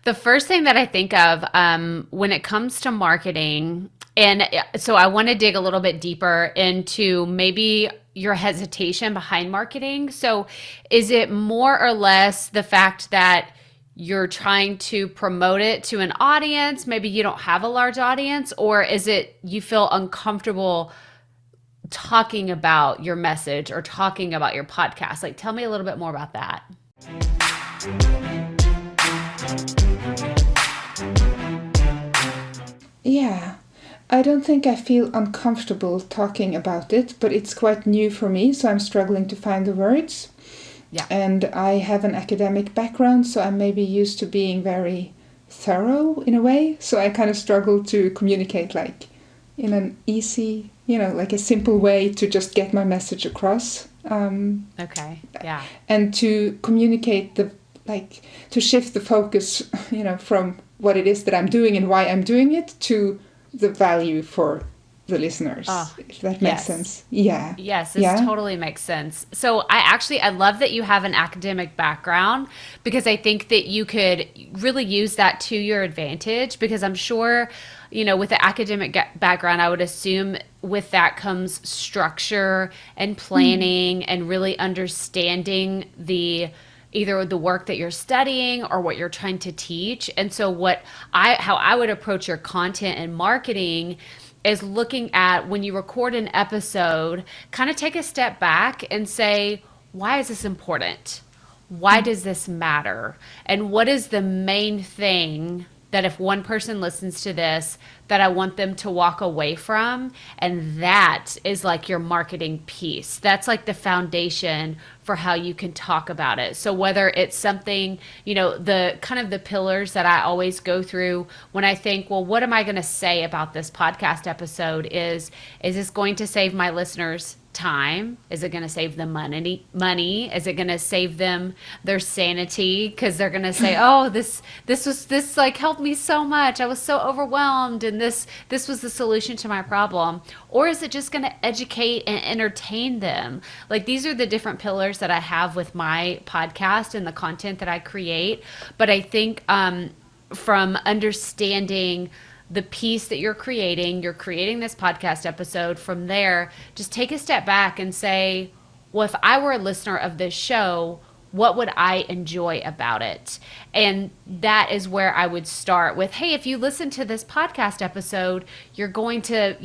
The first thing that I think of when it comes to marketing, and so I want to dig a little bit deeper into maybe your hesitation behind marketing. So is it more or less the fact that you're trying to promote it to an audience? Maybe you don't have a large audience, or is it you feel uncomfortable talking about your message or talking about your podcast? Like, tell me a little bit more about that. Yeah, I don't think I feel uncomfortable talking about it, but it's quite new for me, so I'm struggling to find the words. Yeah. And I have an academic background, so I'm maybe used to being very thorough in a way. So I kind of struggle to communicate like in an easy, like a simple way to just get my message across. Okay. Yeah. And to communicate to shift the focus, from what it is that I'm doing and why I'm doing it to the value for the listeners, if that makes sense. Yeah. Yes, this totally makes sense. So I love that you have an academic background, because I think that you could really use that to your advantage, because I'm sure, with the academic background, I would assume with that comes structure and planning and really understanding either the work that you're studying or what you're trying to teach. And so how I would approach your content and marketing is looking at, when you record an episode, kind of take a step back and say, why is this important? Why does this matter? And what is the main thing that if one person listens to this, that I want them to walk away from? And that is like your marketing piece. That's like the foundation for how you can talk about it. So whether it's something, the kind of the pillars that I always go through when I think, well, what am I going to say about this podcast episode is this going to save my listeners time? Is it going to save them money? Is it going to save them their sanity? Because they're going to say, oh, this like helped me so much. I was so overwhelmed, and this was the solution to my problem. Or is it just going to educate and entertain them? Like, these are the different pillars that I have with my podcast and the content that I create. But I think from understanding the piece that you're creating this podcast episode, from there, just take a step back and say, well, if I were a listener of this show, what would I enjoy about it? And that is where I would start with, hey, if you listen to this podcast episode, you're going to,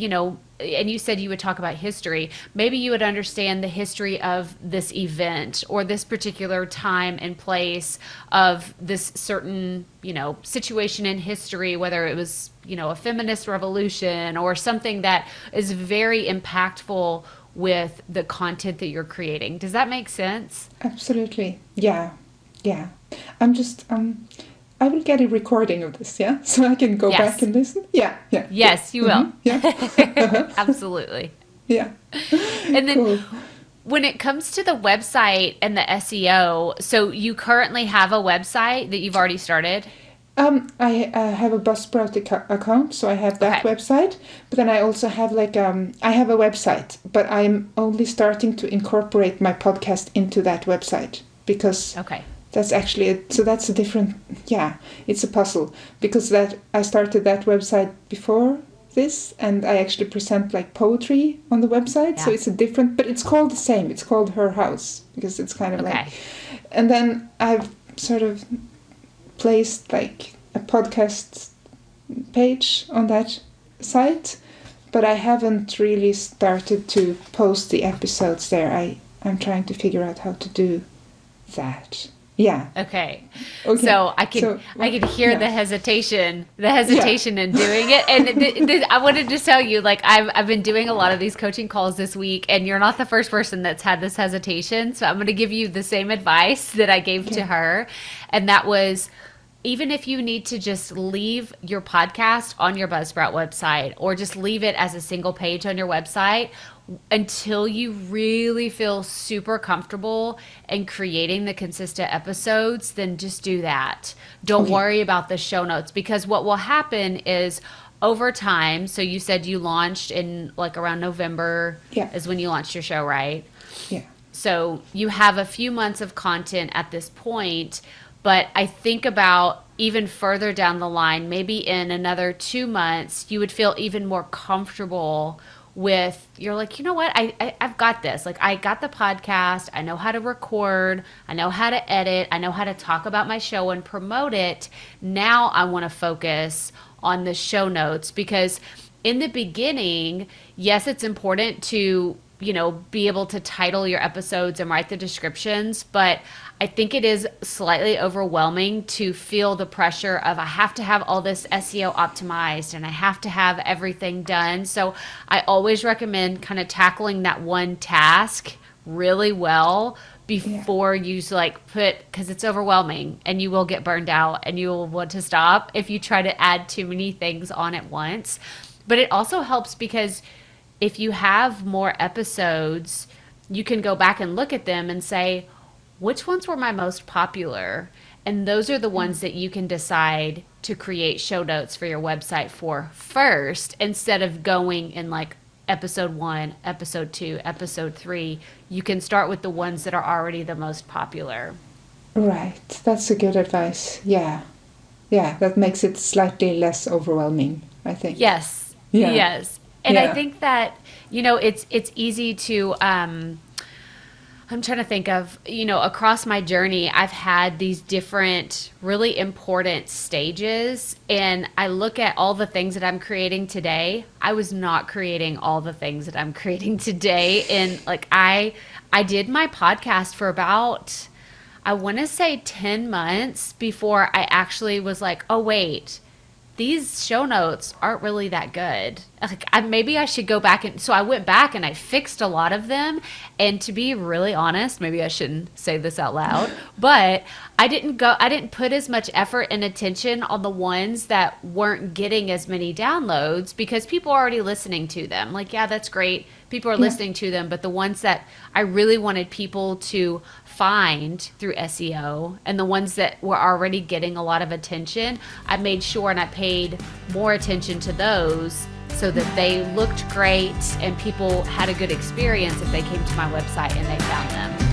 and you said you would talk about history. Maybe you would understand the history of this event or this particular time and place of this certain, situation in history, whether it was, a feminist revolution or something that is very impactful with the content that you're creating. Does that make sense? Absolutely. Yeah. I'm just, I will get a recording of this, yeah? So I can go back and listen? Yeah. Yes, you will. Yeah. Absolutely. Yeah. And then when it comes to the website and the SEO, so you currently have a website that you've already started? I have a BUZZSPROUT account, so I have that website. But then I also have I have a website, but I'm only starting to incorporate my podcast into that website, because that's actually so that's a different, it's a puzzle, because that I started that website before this, and I actually present like poetry on the website, so it's a different, but it's called the same. It's called Her House, because it's kind of like, and then I've sort of placed like a podcast page on that site, but I haven't really started to post the episodes there. I'm trying to figure out how to do that. Yeah. Okay. So I could hear the hesitation in doing it. And I wanted to tell you, like, I've been doing a lot of these coaching calls this week, and you're not the first person that's had this hesitation. So I'm going to give you the same advice that I gave to her. And that was, even if you need to just leave your podcast on your BuzzSprout website, or just leave it as a single page on your website until you really feel super comfortable in creating the consistent episodes, then just do that. Don't worry about the show notes, because what will happen is over time, so you said you launched in like around November is when you launched your show, right? Yeah. So you have a few months of content at this point, but I think about even further down the line, maybe in another 2 months, you would feel even more comfortable with, you're like, you know what, I've got this. Like, I got the podcast, I know how to record, I know how to edit, I know how to talk about my show and promote it. Now I want to focus on the show notes, because in the beginning, yes, it's important to, you know, be able to title your episodes and write the descriptions, but I think it is slightly overwhelming to feel the pressure of, I have to have all this SEO optimized and I have to have everything done. So I always recommend kind of tackling that one task really well before you like because it's overwhelming and you will get burned out and you will want to stop if you try to add too many things on at once. But it also helps because if you have more episodes, you can go back and look at them and say, which ones were my most popular? And those are the ones that you can decide to create show notes for your website for first, instead of going in like episode 1, episode 2, episode 3. You can start with the ones that are already the most popular. Right. That's a good advice. Yeah. Yeah, that makes it slightly less overwhelming, I think. Yes. Yeah. Yes. And I think that, you know, it's easy to I'm trying to think of, you know, across my journey, I've had these different really important stages, and I look at all the things that I'm creating today. I was not creating all the things that I'm creating today. And like, I did my podcast for about, I want to say 10 months before I actually was like, oh, wait, these show notes aren't really that good. Like, maybe I should go back. And so I went back and I fixed a lot of them. And to be really honest, maybe I shouldn't say this out loud, but I didn't put as much effort and attention on the ones that weren't getting as many downloads, because people are already listening to them. Like, yeah, that's great. People are listening to them. But the ones that I really wanted people to find through SEO, and the ones that were already getting a lot of attention, I made sure and I paid more attention to those so that they looked great and people had a good experience if they came to my website and they found them.